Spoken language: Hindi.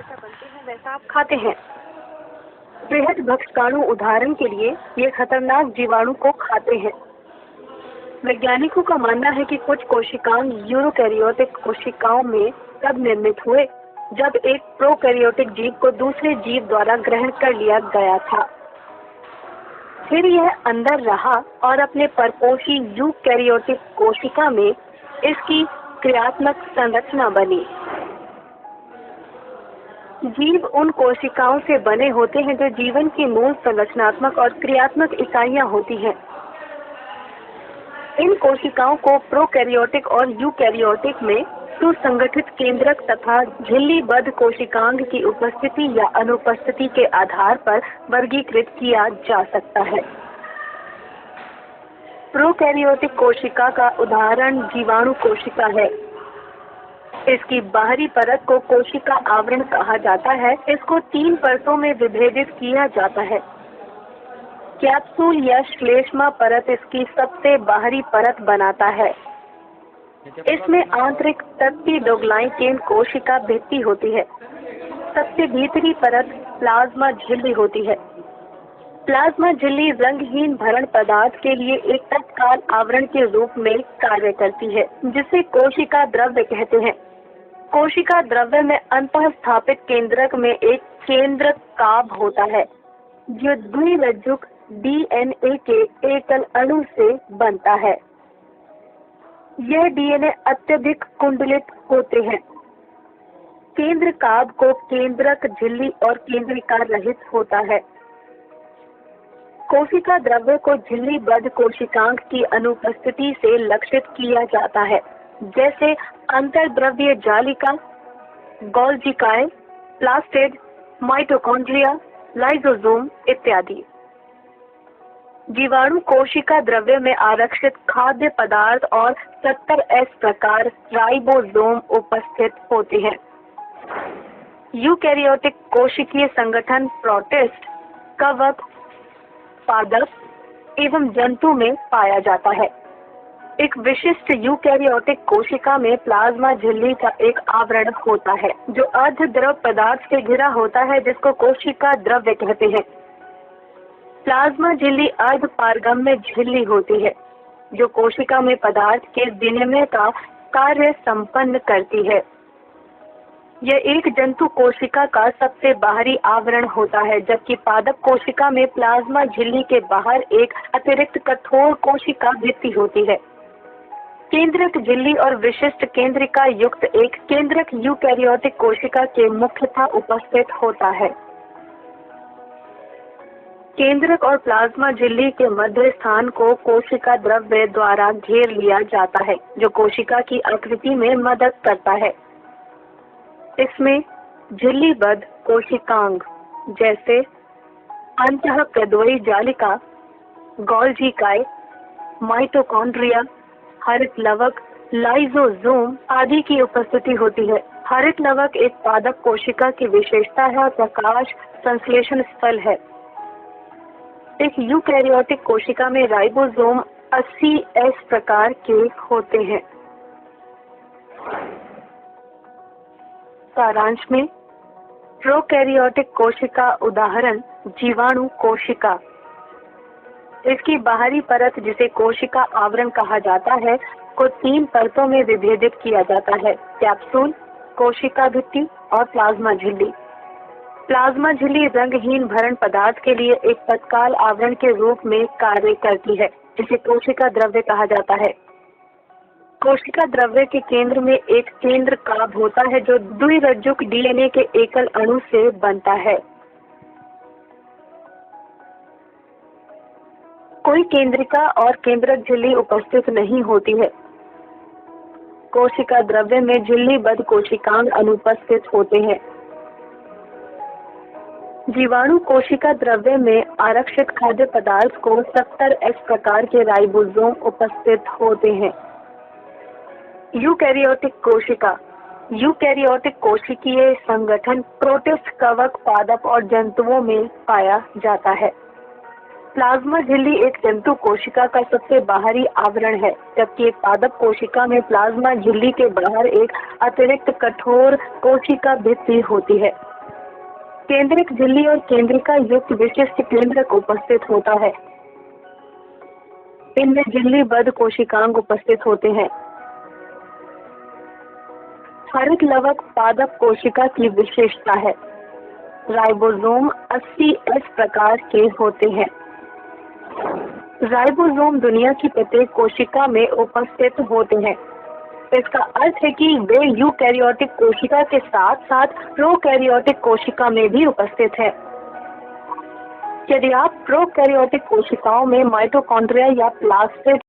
जैसा बनते हैं वैसा आप खाते हैं। बृहद भक्षकाणु उदाहरण के लिए ये खतरनाक जीवाणु को खाते हैं। वैज्ञानिकों का मानना है कि कुछ कोशिकांग यूरोकैरियोटिक कोशिकाओं में तब निर्मित हुए जब एक प्रोकैरियोटिक जीव को दूसरे जीव द्वारा ग्रहण कर लिया गया था। फिर यह अंदर रहा और अपने परपोषी यूकैरियोटिक कोशिका में इसकी क्रियात्मक संरचना बनी। जीव उन कोशिकाओं से बने होते हैं जो जीवन की मूल संरचनात्मक और क्रियात्मक इकाइयां होती हैं। इन कोशिकाओं को प्रोकैरियोटिक और यूकैरियोटिक में सुसंगठित केंद्रक तथा झिल्लीबद्ध कोशिकांग की उपस्थिति या अनुपस्थिति के आधार पर वर्गीकृत किया जा सकता है। प्रोकैरियोटिक कोशिका का उदाहरण जीवाणु कोशिका है। इसकी बाहरी परत को कोशिका आवरण कहा जाता है। इसको 3 परतों में विभेदित किया जाता है। कैप्सूल या श्लेष्मा परत इसकी सबसे बाहरी परत बनाता है। इसमें आंतरिक तत्वी डोगलाइकेन कोशिका भित्ति होती है। सबसे भीतरी परत प्लाज्मा झिल्ली होती है। प्लाज्मा झिल्ली रंगहीन भरण पदार्थ के लिए एक तत्काल आवरण के रूप में कार्य करती है, जिसे कोशिका द्रव्य कहते हैं। कोशिका द्रव्य में अंतः स्थापित केंद्रक में एक केंद्रक काभ होता है, जो द्विरज्जुक डीएनए के एकल अणु से बनता है। यह डीएनए अत्यधिक कुंडलित होते हैं। केंद्र काभ को केंद्रक झिल्ली और केंद्रिका रहित होता है। कोशिका द्रव्य को झिल्लीबद्ध कोशिकांग की अनुपस्थिति से लक्षित किया जाता है, जैसे अंतर्द्रव्य जालिका, गोल्जिकाए, प्लास्टिड, माइटोकॉन्ड्रिया, लाइसोसोम इत्यादि। जीवाणु कोशिका द्रव्य में आरक्षित खाद्य पदार्थ और 70S प्रकार राइबोसोम उपस्थित होते हैं। यूकैरियोटिक कोशिकीय संगठन प्रोटिस्ट, कवक, पादप एवं जंतु में पाया जाता है। एक विशिष्ट यूकैरियोटिक कोशिका में प्लाज्मा झिल्ली का एक आवरण होता है, जो अर्ध द्रव पदार्थ से घिरा होता है, जिसको कोशिका द्रव्य कहते हैं। प्लाज्मा झिल्ली अर्ध पारगम्य झिल्ली होती है, जो कोशिका में पदार्थ के विनिमय का कार्य संपन्न करती है। यह एक जंतु कोशिका का सबसे बाहरी आवरण होता है, जबकि पादप कोशिका में प्लाज्मा झिल्ली के बाहर एक अतिरिक्त कठोर कोशिका भित्ति होती है। केंद्रक झिल्ली और विशिष्ट केंद्रिका युक्त एक केंद्रक यूकैरियोटिक कोशिका के मुख्यतः उपस्थित होता है। केंद्रक और प्लाज्मा झिल्ली के मध्य स्थान को कोशिका द्रव्य द्वारा घेर लिया जाता है, जो कोशिका की आकृति में मदद करता है। इसमें झिल्लीबद्ध कोशिकांग जैसे अंतःप्रद्वयी जालिका, गोल्जिकाए, माइटोकॉन्ड्रिया, हरित लवक, लाइसोसोम आदि की उपस्थिति होती है। हरित लवक एक पादप कोशिका की विशेषता है और प्रकाश संश्लेषण स्थल है। एक यूकैरियोटिक कोशिका में राइबोसोम 80S प्रकार के होते हैं। सारांश में प्रोकैरियोटिक कोशिका उदाहरण जीवाणु कोशिका। इसकी बाहरी परत, जिसे कोशिका आवरण कहा जाता है, को 3 परतों में विभेदित किया जाता है: कैप्सूल, कोशिका भित्ति और प्लाज्मा झिल्ली। प्लाज्मा झिल्ली रंगहीन भरण पदार्थ के लिए एक तत्काल आवरण के रूप में कार्य करती है, जिसे कोशिका द्रव्य कहा जाता है। कोशिका द्रव्य के केंद्र में एक केंद्र काभ होता है, जो द्विरज्जुक डीएनए के एकल अणु से बनता है। कोई केंद्रिका और केंद्रक झिल्ली उपस्थित नहीं होती है। कोशिका द्रव्य में झिल्लीबद्ध कोशिकांग अनुपस्थित होते हैं। जीवाणु कोशिका द्रव्य में आरक्षित खाद्य पदार्थ को 70S प्रकार के राइबोसोम उपस्थित होते हैं। यूकैरियोटिक कोशिका। यूकैरियोटिक कोशिकीय संगठन प्रोटिस्ट, कवक, पादप और जंतुओं में पाया जाता है। प्लाज्मा झिल्ली एक जंतु कोशिका का सबसे बाहरी आवरण है, जबकि एक पादप कोशिका में प्लाज्मा झिल्ली के बाहर एक अतिरिक्त कठोर कोशिका भित्ति होती है। केंद्रिक झिल्ली और केंद्रिका युक्त विशिष्ट केंद्रक उपस्थित होता है। इनमें झिल्लीबद्ध कोशिकांग उपस्थित होते हैं। हरित लवक पादप कोशिका की विशेषता है। राइबोसोम 80S प्रकार के होते हैं। राइबोसोम दुनिया की प्रत्येक कोशिका में उपस्थित होते हैं। इसका अर्थ है कि वे यूकैरियोटिक कोशिका के साथ साथ प्रोकैरियोटिक कोशिका में भी उपस्थित है। यदि आप प्रोकैरियोटिक कोशिकाओं में माइटोकॉन्ड्रिया या प्लास्मिड